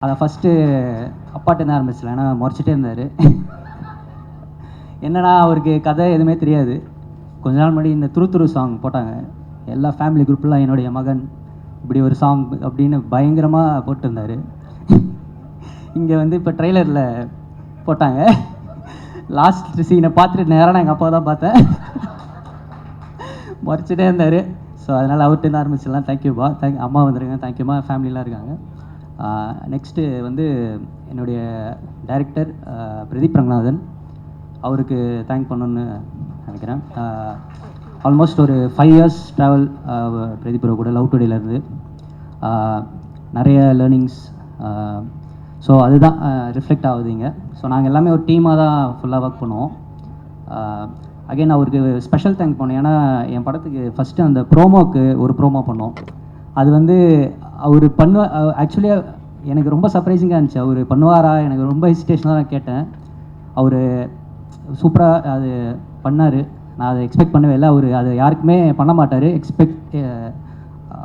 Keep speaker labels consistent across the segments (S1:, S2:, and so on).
S1: அதை ஃபஸ்ட்டு அப்பாட்டேருந்து ஆரம்பிச்சல. ஏன்னா முறைச்சிட்டே இருந்தார். என்னன்னா அவருக்கு கதை எதுவுமே தெரியாது. கொஞ்ச நாள் முன்னாடி இந்த துரு துரு சாங் போட்டாங்க. எல்லா ஃபேமிலி குரூப்லாம் என்னுடைய மகன் இப்படி ஒரு சாங் அப்படின்னு பயங்கரமாக போட்டிருந்தார். இங்கே வந்து இப்போ ட்ரெய்லரில் போட்டாங்க. லாஸ்ட் சீனை பார்த்துட்டு நேராக நான் எங்கள் அப்பா தான் பார்த்தேன். முறைச்சிட்டே இருந்தார். ஸோ அதனால் அவர்கிட்ட ஆரம்பிச்சிடலாம். தேங்க்யூப்பா. அம்மா வந்துருங்க. தேங்க்யூம்மா. ஃபேமிலிலாம் இருக்காங்க. நெக்ஸ்ட்டு வந்து என்னுடைய டைரக்டர் பிரதீப் ரங்கநாதன், அவருக்கு தேங்க் பண்ணணுன்னு நினைக்கிறேன். ஆல்மோஸ்ட் ஒரு 5 years ட்ராவல் பிரதீப் ப்ரோ கூட லவ் டுடேலேருந்து நிறைய லேர்னிங்ஸ். ஸோ அதுதான் ரிஃப்ளெக்ட் ஆகுதுங்க. ஸோ நாங்கள் எல்லாமே ஒரு டீமாக தான் ஃபுல்லாக ஒர்க் பண்ணுவோம். அகைன் அவருக்கு ஸ்பெஷல் தேங்க் பண்ணோம். ஏன்னா என் படத்துக்கு ஃபஸ்ட்டு அந்த ப்ரோமோக்கு ஒரு ப்ரோமோ பண்ணோம். அது வந்து அவர் ஆக்சுவலியாக எனக்கு ரொம்ப சர்ப்ரைசிங்காக இருந்துச்சு. அவர் பண்ணுவாரா, எனக்கு ரொம்ப ஹெசிடேஷனாக தான் கேட்டேன். அவர் சூப்பராக அது பண்ணார். நான் அதை எக்ஸ்பெக்ட் பண்ணவே இல்லை. அவர் அதை யாருக்குமே பண்ண மாட்டார்.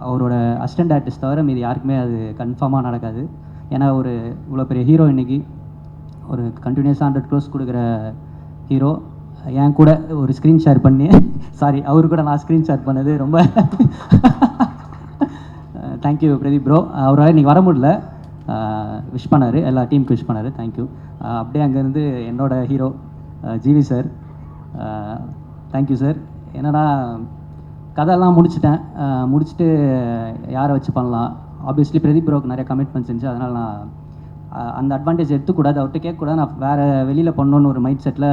S1: அவரோட அசிஸ்டன்ட் ஆர்டிஸ்ட் தவிர மீது யாருக்குமே அது கன்ஃபார்மாக நடக்காது. ஏன்னா ஒரு இவ்வளோ பெரிய ஹீரோ இன்றைக்கி ஒரு கண்டினியூஸாக 100 crores கொடுக்குற ஹீரோ என் கூட ஒரு ஸ்க்ரீன் ஷேர் பண்ணி அவர் கூட நான் ஸ்க்ரீன் ஷேர் பண்ணது ரொம்ப தேங்க்யூ பிரதீப் ப்ரோ. அவரால் இன்றைக்கி வர முடியல. விஷ் பண்ணார், எல்லா டீமுக்கு விஷ் பண்ணார். தேங்க்யூ. அப்படியே அங்கேருந்து என்னோட hero GV sir, thank you sir. என்னன்னா கதையெல்லாம் முடிச்சுட்டு யாரை வச்சு பண்ணலாம். ஆப்வியஸ்லி பிரதீப் ப்ரோக்கு நிறைய கமிட்மெண்ட்ஸ் இருந்துச்சு. அதனால் நான் அந்த அட்வான்டேஜ் எடுத்துக்கூடாது, அவர்கிட்ட கேட்கக்கூடாது. நான் வேறு வெளியில் பண்ணணுன்னு ஒரு மைண்ட் செட்டில்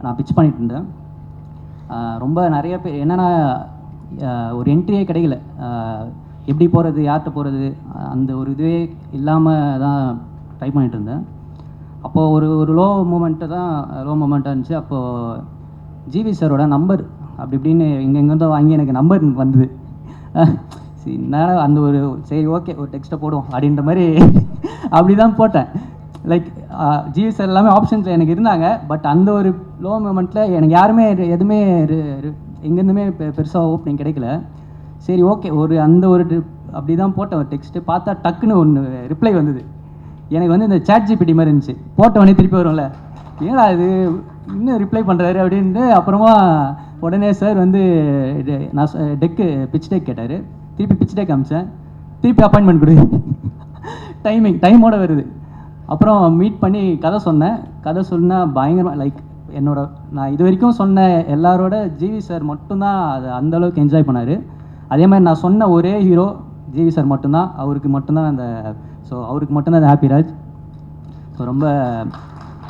S1: நான் பிச் பண்ணிகிட்டு இருந்தேன். ரொம்ப நிறைய பேர் என்னென்னா ஒரு என்ட்ரியே கிடைக்கல. எப்படி போகிறது, யார்கிட்ட போகிறது, அந்த ஒரு இதுவே இல்லாமல் தான் ட்ரை பண்ணிகிட்டு இருந்தேன். அப்போது ஒரு லோ மூமெண்ட்டாக இருந்துச்சு. அப்போது ஜிவி சாரோட நம்பர் அப்படி இப்படின்னு எங்கெங்கேருந்தோ வாங்கி எனக்கு நம்பர் வந்தது. அந்த ஒரு சரி ஓகே ஒரு டெக்ஸ்ட்டை போடுவோம் அப்படின்ற மாதிரி அப்படி தான் போட்டேன். லைக் ஜிவி சார் எல்லாமே ஆப்ஷன்ஸில் எனக்கு இருந்தாங்க. பட் அந்த ஒரு லோ மூமெண்ட்டில் எனக்கு யாருமே எதுவுமே எங்கேருந்துமே பெருசாக ஓப்பனிங் கிடைக்கல. சரி ஓகே அந்த ஒரு அப்படி தான் போட்ட ஒரு டெக்ஸ்ட்டு பார்த்தா டக்குன்னு ஒன்று ரிப்ளை வந்தது. எனக்கு வந்து இந்த சேட் ஜிபிடி மாதிரி இருந்துச்சு. போட்டவொடனே திருப்பி வரும்ல, ஏன்னா அது இன்னும் ரிப்ளை பண்ணுறாரு அப்படின்ட்டு. அப்புறமா உடனே சார் வந்து நான் பிச் டெக் கேட்டார். திருப்பி பிச் டெக் அமிச்சேன். திருப்பி அப்பாயின்மெண்ட் கொடு, டைமோட வருது. அப்புறம் மீட் பண்ணி கதை சொன்னால் பயங்கரமாக லைக் நான் இது வரைக்கும் சொன்ன எல்லாரோட ஜிவி சார் மட்டும்தான் அது அந்தளவுக்கு என்ஜாய் பண்ணார். அதே மாதிரி நான் சொன்ன ஒரே ஹீரோ ஜிவி சார் மட்டும்தான். அவருக்கு மட்டும்தான் அந்த ஹாப்பிராஜ். ஸோ ரொம்ப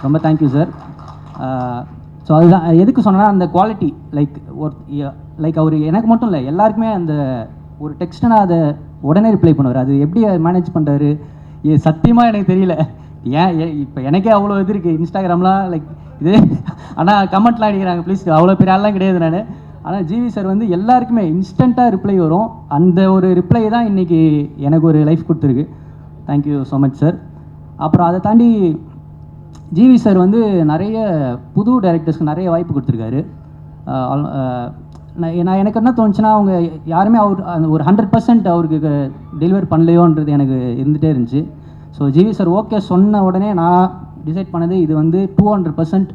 S1: ரொம்ப தேங்க்யூ சார். ஸோ அதுதான் எதுக்கு சொன்னால் அந்த குவாலிட்டி லைக் அவர் எனக்கு மட்டும் இல்லை எல்லாருக்குமே அந்த ஒரு டெக்ஸ்ட்டை நான் அதை உடனே ரிப்ளை பண்ணுவார். அது எப்படி மேனேஜ் பண்ணுறாரு சத்தியமாக எனக்கு தெரியல. இப்போ எனக்கே அவ்வளோ இது இருக்குது இன்ஸ்டாகிராம்லாம் லைக் இது. ஆனால் கமெண்ட்லாம் அடிக்கிறாங்க ப்ளீஸ், அவ்வளோ பெரிய ஆள்லாம் கிடையாது நான். ஆனால் ஜிவி சார் வந்து எல்லாருக்குமே இன்ஸ்டண்ட்டாக ரிப்ளை வரும். அந்த ஒரு ரிப்ளை தான் இன்றைக்கி எனக்கு ஒரு லைஃப் கொடுத்துருக்கு. Thank you so much sir. அப்புறம் அதை தாண்டி ஜிவி சார் வந்து நிறைய புது டைரக்டர்ஸ்க்கு நிறைய வாய்ப்பு கொடுத்துருக்காரு. நான் எனக்கு என்ன தோணுச்சுன்னா அவங்க யாருமே அந்த ஒரு 100% அவருக்கு டெலிவர் பண்ணலையோன்றது எனக்கு இருந்துகிட்டே இருந்துச்சு. ஸோ ஜிவி சார் ஓகே சொன்ன உடனே நான் டிசைட் பண்ணது இது வந்து 200%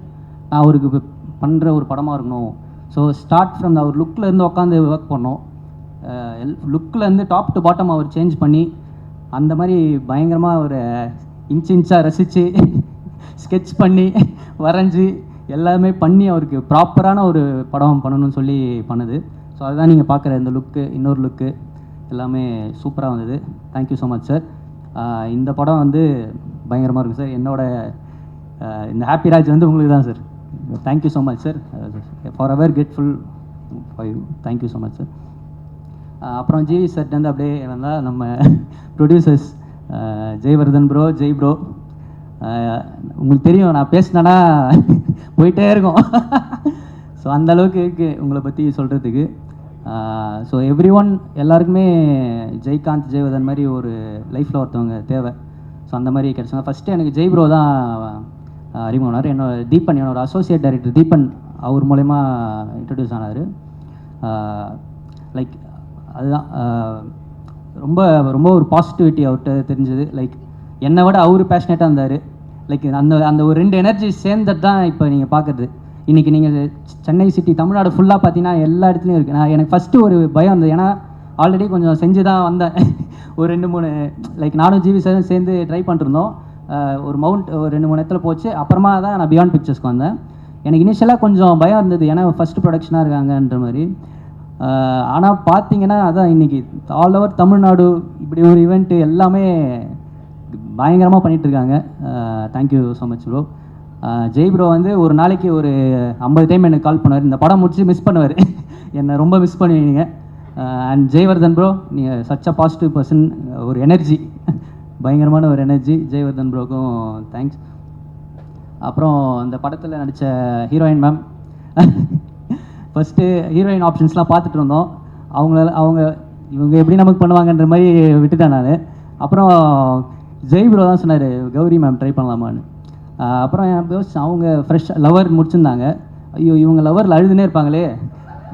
S1: நான் அவருக்கு பண்ணுற ஒரு படமாக இருக்கணும். ஸோ ஸ்டார்ட் ஃப்ரம் அவர் லுக்கிலேருந்து உட்காந்து ஒர்க் பண்ணோம். லுக்கிலேருந்து டாப் டு பாட்டம் அவர் சேஞ்ச் பண்ணி அந்த மாதிரி பயங்கரமாக ஒரு இன்ச்சாக ரசித்து ஸ்கெட்ச் பண்ணி வரைஞ்சி எல்லாமே பண்ணி அவருக்கு ப்ராப்பரான ஒரு படம் பண்ணணும்னு சொல்லி பண்ணுது. ஸோ அதுதான் நீங்கள் பார்க்குற இந்த இன்னொரு லுக்கு எல்லாமே சூப்பராக வந்தது. Thank you so much sir. இந்த படம் வந்து பயங்கரமாக இருக்கும் சார். இந்த ஹாப்பிராஜ் வந்து உங்களுக்கு தான் sir. Thank you so much sir. For ever grateful for you. Thank you so much sir. அப்புறம் ஜிவி சார்ட்டேருந்து அப்படியே வந்தால் நம்ம producers Jaivardhan bro, Jai bro. உங்களுக்கு தெரியும் நான் பேசினேன்னா போயிட்டே இருக்கும். ஸோ அந்தளவுக்கு இருக்குது உங்களை பற்றி சொல்கிறதுக்கு. ஸோ எல்லாருக்குமே ஜெய்காந்த், ஜெய்வர்தன் மாதிரி ஒரு லைஃப்பில் ஒருத்தவங்க தேவை. ஸோ அந்த மாதிரி கிடச்சாங்க. ஃபஸ்ட்டு எனக்கு ஜெய் ப்ரோ தான் அறிமுகம்னார். என்னோட அசோசியேட் டைரக்டர் தீபன் அவர் மூலயமா இன்ட்ரடியூஸ் ஆனார். லைக் அதுதான் ரொம்ப ரொம்ப ஒரு பாசிட்டிவிட்டி அவர்கிட்ட தெரிஞ்சது. லைக் என்னை விட அவர் பேஷனேட்டாக இருந்தார். லைக் அந்த அந்த ஒரு 2 எனர்ஜி சேர்ந்தது தான் இப்போ நீங்கள் பார்க்குறது. இன்றைக்கி நீங்கள் சென்னை சிட்டி தமிழ்நாடு ஃபுல்லாக பார்த்தீங்கன்னா எல்லா இடத்துலையும் இருக்குது. எனக்கு ஃபஸ்ட்டு ஒரு பயம் இருந்தது, ஏன்னா ஆல்ரெடி கொஞ்சம் செஞ்சு தான் வந்தேன். ஒரு 2-3 லைக் நானும் ஜிவி சாரும் சேர்ந்து ட்ரை பண்ணிருந்தோம். ஒரு ஒரு 2-3 இடத்துல போச்சு. அப்புறமா தான் நான் பியாண்ட் பிக்சர்ஸ்க்கு வந்தேன். எனக்கு இனிஷியலாக கொஞ்சம் பயம் இருந்தது, ஏன்னா ஃபஸ்ட்டு ப்ரொடக்ஷனாக இருக்காங்கன்ற மாதிரி. ஆனால் பார்த்தீங்கன்னா அதான் இன்றைக்கி ஆல் ஓவர் தமிழ்நாடு இப்படி ஒரு ஈவெண்ட்டு எல்லாமே பயங்கரமாக பண்ணிகிட்ருக்காங்க. Thank you so much bro. Jai bro வந்து ஒரு நாளைக்கு ஒரு 50 டைம் எனக்கு கால் பண்ணுவார். இந்த படம் முடிச்சு மிஸ் பண்ணுவார். என்னை ரொம்ப மிஸ் பண்ணுவீங்க. அண்ட் ஜெய்வர்தன் ப்ரோ, நீங்கள் சச் அ பாசிட்டிவ் பர்சன், ஒரு எனர்ஜி, பயங்கரமான ஒரு எனர்ஜி. ஜெய்வர்தன் ப்ரோக்கும் தேங்க்ஸ். அப்புறம் இந்த படத்தில் நடித்த ஹீரோயின் மேம், ஃபஸ்ட்டு ஹீரோயின் ஆப்ஷன்ஸ்லாம் பார்த்துட்டு இருந்தோம். இவங்க எப்படி நமக்கு பண்ணுவாங்கன்ற மாதிரி விட்டுட்டேன் நான். அப்புறம் ஜெய் ப்ரோ தான் சொன்னார், கௌரி மேம் ட்ரை பண்ணலாமான்னு. அப்புறம் யோசிச்சேன், அவங்க ஃப்ரெஷ் லவர் முடிச்சிருந்தாங்க. ஐயோ இவங்க லவரில் அழுதுனே இருப்பாங்களே,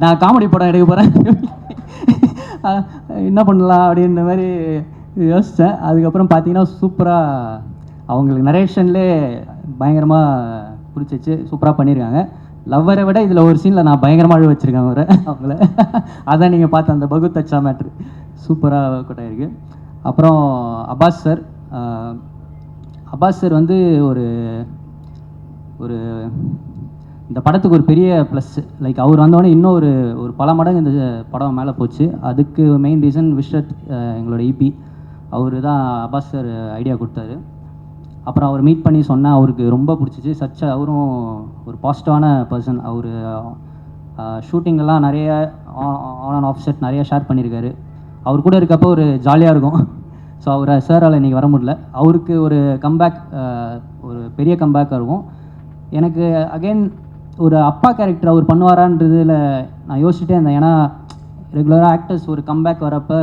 S1: நான் காமெடி படம் எடுக்க போகிறேன், என்ன பண்ணலாம் அப்படின்ற மாதிரி யோசித்தேன். அதுக்கப்புறம் பார்த்தீங்கன்னா சூப்பராக அவங்களுக்கு நரேஷன்லேயே பயங்கரமாக பிடிச்சிச்சு, சூப்பராக பண்ணியிருக்காங்க. லவ்வரை விட இதில் ஒரு சீனில் நான் பயங்கரமாக அழுவ வச்சுருக்கேன் அவங்கள. அதான் நீங்கள் பார்த்த அந்த பகுத் அச்சா மேட்ரு சூப்பராக ஒர்க் அவுட் ஆகிருக்கு. அப்புறம் அப்பாஸ் சார் வந்து ஒரு ஒரு இந்த படத்துக்கு ஒரு பெரிய ப்ளஸ். லைக் அவர் வந்தோடனே இன்னும் ஒரு பல மடங்கு இந்த படம் மேலே போச்சு. அதுக்கு மெயின் ரீசன் விஸ்வத், எங்களோட இபி, அவர் தான் அப்பாஸ் சார் ஐடியா கொடுத்தாரு. அப்புறம் அவர் மீட் பண்ணி சொன்னால் அவருக்கு ரொம்ப பிடிச்சிச்சு. அவரும் ஒரு பாசிட்டிவான பர்சன். அவர் ஷூட்டிங்கெல்லாம் நிறைய ஆன் அண்ட் ஆஃப் செட் நிறைய ஷேர் பண்ணியிருக்காரு. அவர் கூட இருக்கப்போ ஒரு ஜாலியாக இருக்கும். ஸோ அவர் சாரால் இன்றைக்கி வர முடியல. அவருக்கு ஒரு கம்பேக், ஒரு பெரிய கம்பேக்காக இருக்கும். எனக்கு அகெயின் ஒரு அப்பா கேரக்டர் அவர் பண்ணுவாரான்றதில் நான் யோசிச்சுட்டே இருந்தேன். ஏன்னா ரெகுலராக ஆக்டர்ஸ் ஒரு கம்பேக் வரப்போ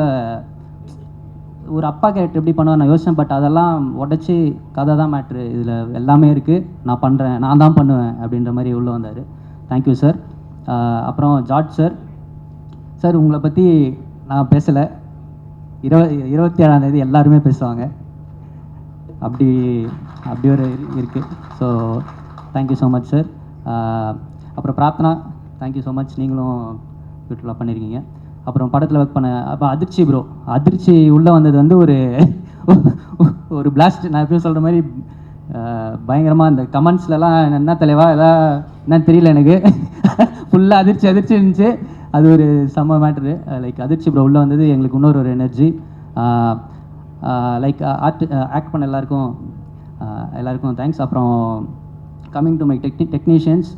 S1: ஒரு அப்பா கேரக்டர் எப்படி பண்ணுவார் நான் யோசித்தேன். பட் அதெல்லாம் உடச்சி கதை தான் மேட்ரு, இதில் எல்லாமே இருக்குது, நான் பண்ணுறேன், நான் தான் பண்ணுவேன் அப்படின்ற மாதிரி உள்ளே வந்தார். Thank you sir. அப்புறம் ஜார்ஜ் சார், உங்களை பற்றி நான் பேசலை, 27ஆம் தேதி எல்லாருமே பேசுவாங்க, அப்படி ஒரு இருக்குது. So thank you so much sir. அப்புறம் பிரார்த்தனா, தேங்க்யூ ஸோ மச், நீங்களும் பியூட்டிஃபுல்லாக பண்ணியிருக்கீங்க. அப்புறம் படத்தில் ஒர்க் பண்ண அப்போ அதிர்ச்சி உள்ளே வந்தது வந்து ஒரு பிளாஸ்ட். நான் எப்பயும் சொல்கிற மாதிரி பயங்கரமாக இந்த கமெண்ட்ஸ்லலாம் என்ன தலைவா என்னன்னு தெரியல, எனக்கு ஃபுல்லாக அதிர்ச்சி இருந்துச்சு. அது ஒரு செம்ம மேட்ரு. லைக் அதிர்ச்சி ப்ரோ உள்ளே வந்தது எங்களுக்கு இன்னொரு ஒரு எனர்ஜி. லைக் ஆக்ட் பண்ண எல்லாருக்கும் தேங்க்ஸ். அப்புறம் கம்மிங் டு மை டெக்னீஷியன்ஸ்,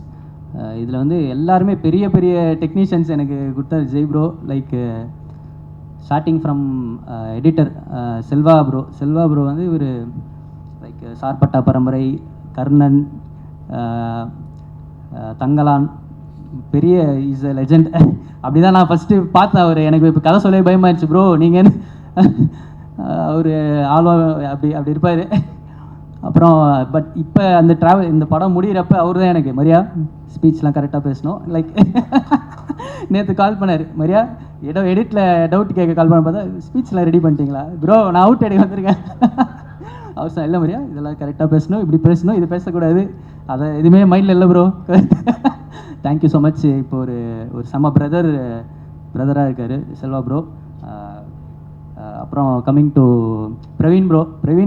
S1: இதில் வந்து எல்லாருமே பெரிய டெக்னீஷியன்ஸ் எனக்கு கொடுத்தாரு Jai bro. Like starting from editor Selva bro வந்து இவர் லைக் சார்பட்டா பரம்பரை, கர்ணன், தங்கலான், பெரிய இஸ் அ லெஜண்ட். அப்படி தான் நான் ஃபஸ்ட்டு பார்த்தேன் அவர். எனக்கு இப்போ கதை சொல்லவே பயமாகிடுச்சு ப்ரோ, நீங்கள் அவர் ஆல்வா அப்படி இருப்பார். அப்புறம் பட் இப்போ அந்த இந்த படம் முடிகிறப்ப அவர் தான் எனக்கு மரியா ஸ்பீச்லாம் கரெக்டாக பேசணும். லைக் நேற்று கால் பண்ணார், மரியா எடிட்டில் டவுட் கேட்க கால் பண்ண பார்த்தா ஸ்பீச்லாம் ரெடி பண்ணிட்டீங்களா ப்ரோ, நான் அவுட் எடுக்க வந்திருக்கேன். அவசரம் இல்லை மரியா, இதெல்லாம் கரெக்டாக பேசணும், இப்படி பேசணும், இது பேசக்கூடாது, அதை எதுவுமே மைண்டில் இல்லை ப்ரோ. Thank you so much. இப்போ ஒரு செம்ம பிரதராக இருக்கார் செல்வா ப்ரோ. அப்புறம் coming to Praveen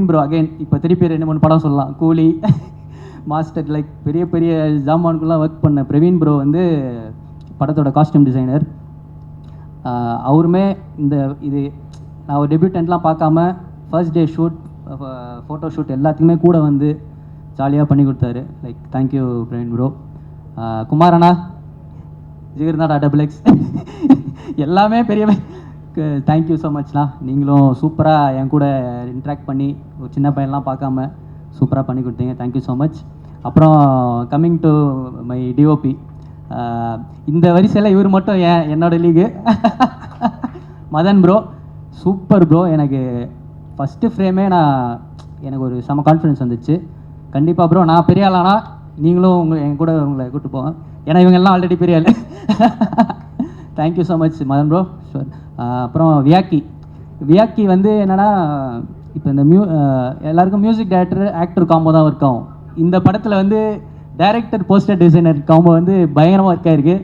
S1: bro again இப்போ திருப்பி 2-3 படம் சொல்லலாம். கூலி, மாஸ்டர், லைக் பெரிய ஜாமானுக்குலாம் ஒர்க் பண்ண பிரவீன் ப்ரோ வந்து படத்தோட காஸ்டியூம் டிசைனர். அவருமே இது நான் ஒரு டெபியூட்டன்ட்லாம் பார்க்காம first day shoot, photo shoot எல்லாத்துக்குமே கூட வந்து ஜாலியாக பண்ணி கொடுத்தாரு. Like thank you Praveen bro. குமாரண்ணா, ஜிகர்நாடா XXX எல்லாமே பெரிய தேங்க்யூ ஸோ மச்ண்ணா. நீங்களும் சூப்பராக என் கூட இன்ட்ராக்ட் பண்ணி ஒரு சின்ன பையன்லாம் பார்க்காம சூப்பராக பண்ணி கொடுத்தீங்க. Thank you so much. அப்புறம் கம்மிங் டு மை டிஓபி, இந்த வரிசையில் இவர் மட்டும் என்னோட league Madhan bro, super bro. எனக்கு ஃபஸ்ட்டு ஃப்ரேமே எனக்கு ஒரு செம கான்ஃபிடன்ஸ் வந்துச்சு. கண்டிப்பாக ப்ரோ நான் பெரிய ஆளானா நீங்களும் என் கூட உங்களை கூப்பிட்டு போவேன், ஏன்னா இவங்கெல்லாம் ஆல்ரெடி பெரிய ஆள். Thank you so much Madhan bro. Sure. அப்புறம் வியாக்கி வந்து என்னென்னா இப்போ இந்த எல்லாருக்கும் மியூசிக் டைரக்டர் ஆக்டர் காம்போ தான் ஒர்க் ஆகும். இந்த படத்தில் வந்து டைரக்டர் போஸ்டர் டிசைனர் காம்போ வந்து பயங்கரமாக ஒர்க் ஆயிருக்கு.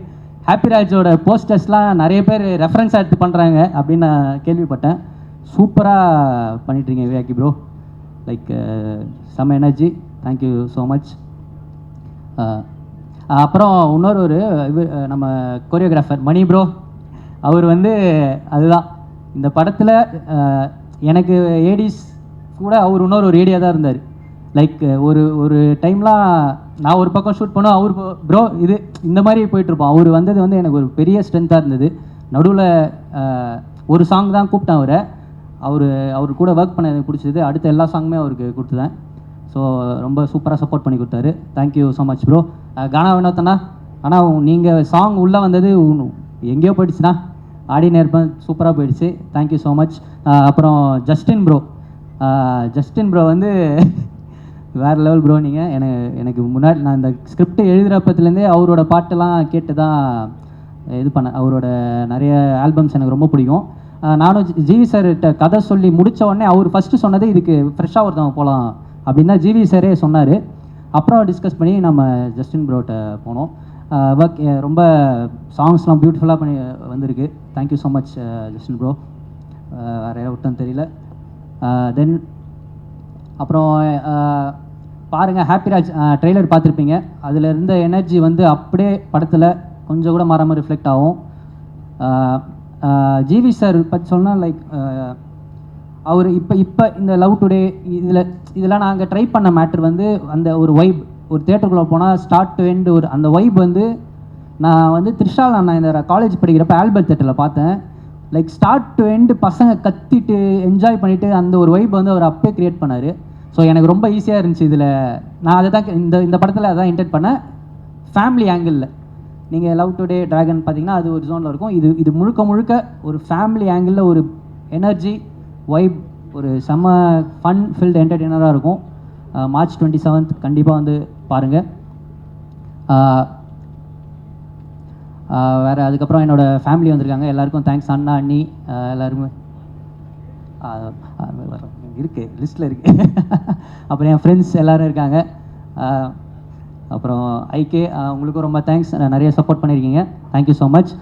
S1: ஹாப்பிராஜோட போஸ்டர்ஸ்லாம் நிறைய பேர் ரெஃபரன்ஸாக எடுத்து பண்ணுறாங்க அப்படின்னு நான் கேள்விப்பட்டேன். சூப்பராக பண்ணிட்டுருக்கீங்க வியாக்கி ப்ரோ. லைக் செம்ம எனர்ஜி. Thank you so much. அப்புறம் இன்னொரு நம்ம கொரியோகிராஃபர் மணி ப்ரோ, அவர் வந்து அதுதான் இந்த படத்தில் எனக்கு ஏடிஸ் கூட அவர் இன்னொரு ஏடியாக தான் இருந்தார். லைக் ஒரு டைம்லாம் நான் ஒரு பக்கம் ஷூட் பண்ணோம், அவர் ப்ரோ இது இந்த மாதிரி போயிட்டுருப்போம். அவர் வந்தது வந்து எனக்கு ஒரு பெரிய ஸ்ட்ரென்த்தாக இருந்தது. நடுவில் ஒரு சாங் தான் கூப்பிட்டேன் அவரை. அவர் கூட ஒர்க் பண்ண எனக்கு பிடிச்சது. அடுத்த எல்லா சாங்குமே அவருக்கு கொடுத்துதேன். ஸோ ரொம்ப சூப்பராக சப்போர்ட் பண்ணி கொடுத்தாரு. Thank you so much bro. Gana வினோத்தண்ணா, ஆனால் நீங்கள் சாங் உள்ளே வந்தது எங்கேயோ போயிடுச்சுண்ணா, ஆடினே இருப்பேன், சூப்பராக போயிடுச்சு. Thank you so much. அப்புறம் ஜஸ்டின் ப்ரோ வந்து வேறு லெவல் ப்ரோ. நீங்கள் எனக்கு முன்னாடி நான் இந்த ஸ்கிரிப்ட் எழுதுகிறப்பத்துலேருந்தே அவரோட பாட்டெல்லாம் கேட்டு தான் இது பண்ணேன். அவரோட நிறைய ஆல்பம்ஸ் எனக்கு ரொம்ப பிடிக்கும். நானும் ஜிவி சார்கிட்ட கதை சொல்லி முடித்த உடனே அவர் ஃபஸ்ட்டு சொன்னது இதுக்கு ஃப்ரெஷ்ஷாக ஒருத்தவங்க போகலாம் அப்படின்னு தான் ஜிவி சாரே சொன்னார். அப்புறம் டிஸ்கஸ் பண்ணி நம்ம ஜஸ்டின் ப்ரோட்ட போனோம். ஒர்க் ரொம்ப சாங்ஸ்லாம் பியூட்டிஃபுல்லாக பண்ணி வந்திருக்கு. Thank you so much Justin bro. வேறு விட்டோன்னு தெரியல. தென் அப்புறம் பாருங்கள், ஹாப்பிராஜ் ட்ரெய்லர் பார்த்துருப்பீங்க. அதில் இருந்த எனர்ஜி வந்து அப்படியே படத்தில் கொஞ்சம் கூட மாறாமல் ரிஃப்ளெக்ட் ஆகும். ஜிவி சார் பற்றி சொன்னால் லைக் அவர் இப்போ இந்த லவ் டுடே இதெல்லாம் நாங்கள் ட்ரை பண்ண மேட்ரு வந்து அந்த ஒரு வைப், ஒரு தேட்டருக்குள்ளே போனால் ஸ்டார்ட் டு எண்டு அந்த வைப் வந்து நான் வந்து த்ரிஷால் நான் இந்த காலேஜ் படிக்கிறப்ப ஆல்பர்ட் தேட்டரில் பார்த்தேன். லைக் ஸ்டார்ட் டு எண்டு பசங்க கத்திட்டு என்ஜாய் பண்ணிவிட்டு அந்த ஒரு வைப் வந்து அவர் அப்பே க்ரியேட் பண்ணார். ஸோ எனக்கு ரொம்ப ஈஸியாக இருந்துச்சு. இதில் நான் அதை தான் இந்த படத்தில் அதான் இன்டென்ட் பண்ணேன். ஃபேமிலி ஆங்கிளில் நீங்கள் லவ் டுடே ட்ராகன் பார்த்தீங்கன்னா அது ஒரு ஜோனில் இருக்கும். இது முழுக்க ஒரு ஃபேமிலி ஆங்கிளில் ஒரு எனர்ஜி வைப், ஒரு செம்ம ஃபன் ஃபில்ட் என்டர்டெய்னராக இருக்கும். மார்ச் 27 கண்டிப்பாக வந்து பாருங்கள். வேறு அதுக்கப்புறம் என்னோடய ஃபேமிலி வந்திருக்காங்க. எல்லாருக்கும் தேங்க்ஸ். அண்ணா அண்ணி எல்லாருமே இருக்குது, லிஸ்ட்டில் இருக்குது. அப்புறம் என் ஃப்ரெண்ட்ஸ் எல்லோரும் இருக்காங்க. அப்புறம் ஐகே உங்களுக்கும் ரொம்ப தேங்க்ஸ், நிறைய சப்போர்ட் பண்ணியிருக்கீங்க. Thank you so much.